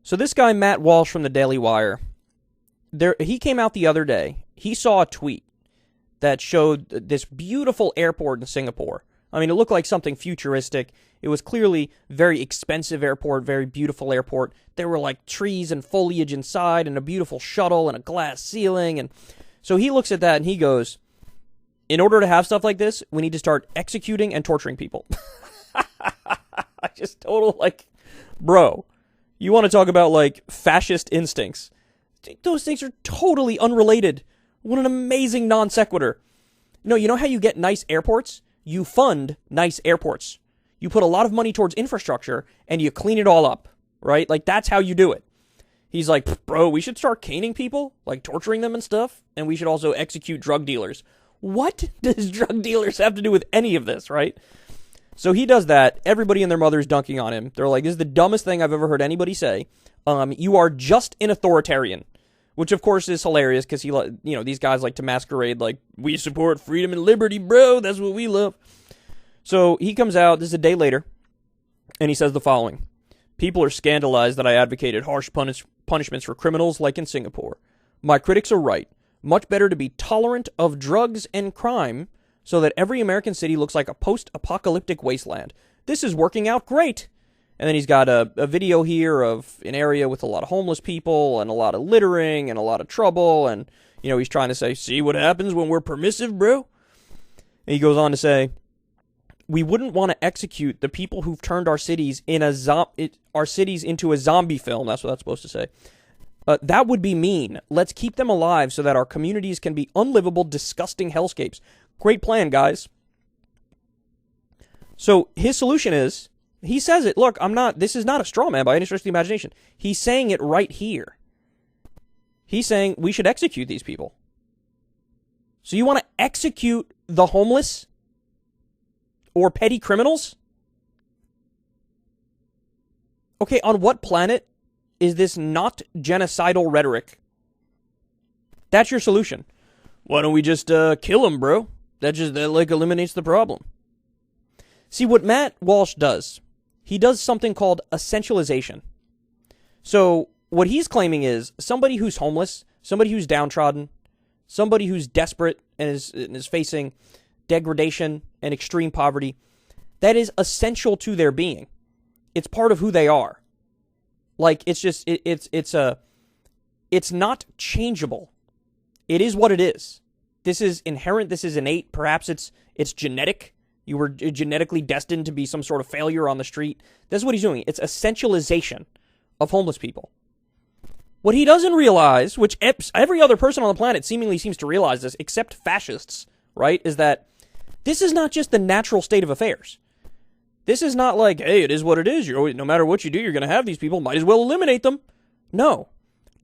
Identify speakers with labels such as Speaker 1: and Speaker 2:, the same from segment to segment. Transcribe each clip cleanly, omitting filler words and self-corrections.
Speaker 1: So this guy, Matt Walsh from the Daily Wire, he came out the other day. He saw a tweet that showed this beautiful airport in Singapore. I mean, it looked like something futuristic. It was clearly very expensive airport, very beautiful airport. There were like trees and foliage inside and a beautiful shuttle and a glass ceiling. And so he looks at that and he goes, in order to have stuff like this, we need to start executing and torturing people. Just total, like, bro, you want to talk about, like, fascist instincts. Those things are totally unrelated. What an amazing non sequitur. No, you know how you get nice airports? You fund nice airports. You put a lot of money towards infrastructure and you clean it all up, right? Like, that's how you do it. He's like, bro, we should start caning people, like torturing them and stuff, and we should also execute drug dealers. What does drug dealers have to do with any of this, right? So he does that. Everybody and their mother's dunking on him. They're like, this is the dumbest thing I've ever heard anybody say. You are just an authoritarian. Which, of course, is hilarious because these guys like to masquerade like, we support freedom and liberty, bro. That's what we love. So he comes out, this is a day later, and he says the following. People are scandalized that I advocated harsh punishments for criminals like in Singapore. My critics are right. Much better to be tolerant of drugs and crime so that every American city looks like a post-apocalyptic wasteland. This is working out great. And then he's got a video here of an area with a lot of homeless people and a lot of littering and a lot of trouble. And, he's trying to say, see what happens when we're permissive, bro? And he goes on to say, we wouldn't want to execute the people who've turned our cities into a zombie film. That's what that's supposed to say. That would be mean. Let's keep them alive so that our communities can be unlivable, disgusting hellscapes. Great plan, guys. So his solution is, he says it, look, this is not a straw man by any stretch of the imagination. He's saying it right here. He's saying we should execute these people. So you want to execute the homeless or petty criminals? Okay, on what planet is this not genocidal rhetoric? That's your solution. Why don't we just kill them, bro? That eliminates the problem. See, what Matt Walsh does, he does something called essentialization. So what he's claiming is somebody who's homeless, somebody who's downtrodden, somebody who's desperate and is facing degradation and extreme poverty, that is essential to their being. It's part of who they are. Like, it's just, it's not changeable. It is what it is. This is inherent, this is innate, perhaps it's genetic. You were genetically destined to be some sort of failure on the street. That's what he's doing. It's essentialization of homeless people. What he doesn't realize, which every other person on the planet seemingly seems to realize this, except fascists, right, is that this is not just the natural state of affairs. This is not like, hey, it is what it is. No matter what you do, you're going to have these people. Might as well eliminate them. No.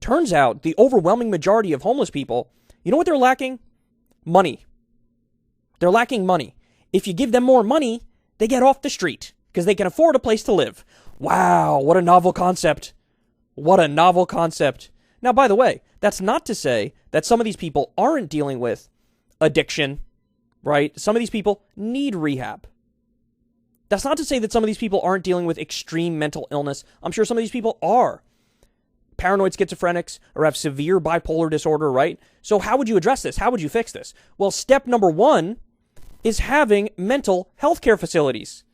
Speaker 1: Turns out the overwhelming majority of homeless people, you know what they're lacking? Money. They're lacking money. If you give them more money, they get off the street because they can afford a place to live. Wow, what a novel concept. What a novel concept. Now, by the way, that's not to say that some of these people aren't dealing with addiction, right? Some of these people need rehab. That's not to say that some of these people aren't dealing with extreme mental illness. I'm sure some of these people are paranoid schizophrenics or have severe bipolar disorder, right? So how would you address this? How would you fix this? Well, step number one is having mental health care facilities.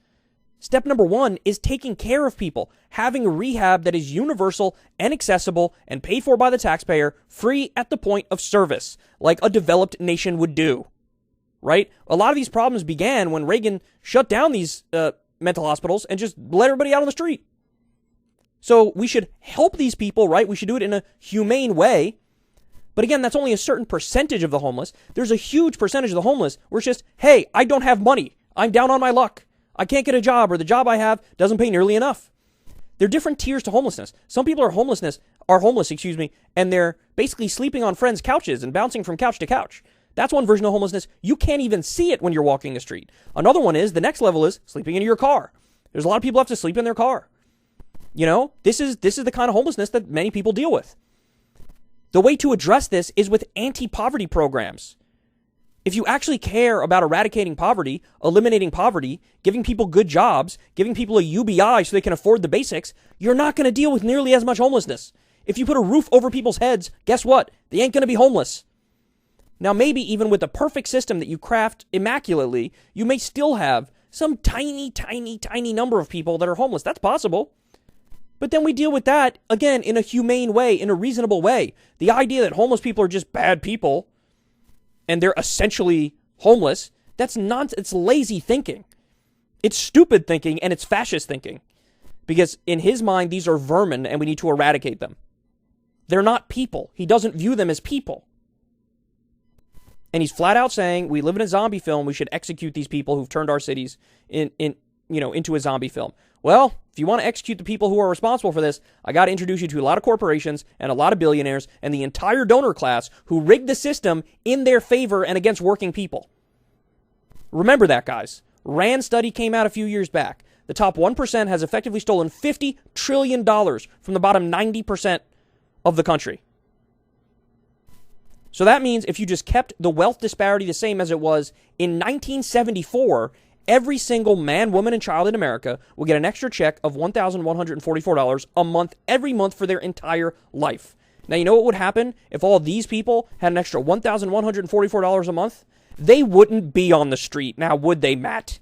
Speaker 1: Step number one is taking care of people, having a rehab that is universal and accessible and paid for by the taxpayer, free at the point of service, like a developed nation would do, right? A lot of these problems began when Reagan shut down these mental hospitals and just let everybody out on the street. So we should help these people, right? We should do it in a humane way. But again, that's only a certain percentage of the homeless. There's a huge percentage of the homeless where it's just, hey, I don't have money. I'm down on my luck. I can't get a job, or the job I have doesn't pay nearly enough. There are different tiers to homelessness. Some people are homeless, and they're basically sleeping on friends' couches and bouncing from couch to couch. That's one version of homelessness. You can't even see it when you're walking the street. Another one is, the next level is sleeping in your car. There's a lot of people who have to sleep in their car. This is the kind of homelessness that many people deal with. The way to address this is with anti-poverty programs. If you actually care about eradicating poverty, eliminating poverty, giving people good jobs, giving people a UBI so they can afford the basics, you're not going to deal with nearly as much homelessness. If you put a roof over people's heads, guess what? They ain't going to be homeless. Now, maybe even with the perfect system that you craft immaculately, you may still have some tiny, tiny, tiny number of people that are homeless. That's possible. But then we deal with that, again, in a humane way, in a reasonable way. The idea that homeless people are just bad people and they're essentially homeless, it's lazy thinking. It's stupid thinking and it's fascist thinking. Because in his mind, these are vermin and we need to eradicate them. They're not people. He doesn't view them as people. And he's flat out saying, we live in a zombie film, we should execute these people who've turned our cities into a zombie film. Well, if you want to execute the people who are responsible for this, I got to introduce you to a lot of corporations and a lot of billionaires and the entire donor class who rigged the system in their favor and against working people. Remember that, guys. Rand study came out a few years back. The top 1% has effectively stolen $50 trillion from the bottom 90% of the country. So that means if you just kept the wealth disparity the same as it was in 1974, every single man, woman, and child in America will get an extra check of $1,144 a month every month for their entire life. Now, you know what would happen if all these people had an extra $1,144 a month? They wouldn't be on the street. Now, would they, Matt?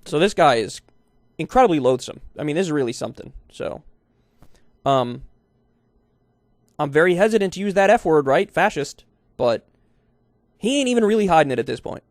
Speaker 1: So this guy is incredibly loathsome. I mean, this is really something. So, I'm very hesitant to use that F word, right? Fascist. But he ain't even really hiding it at this point.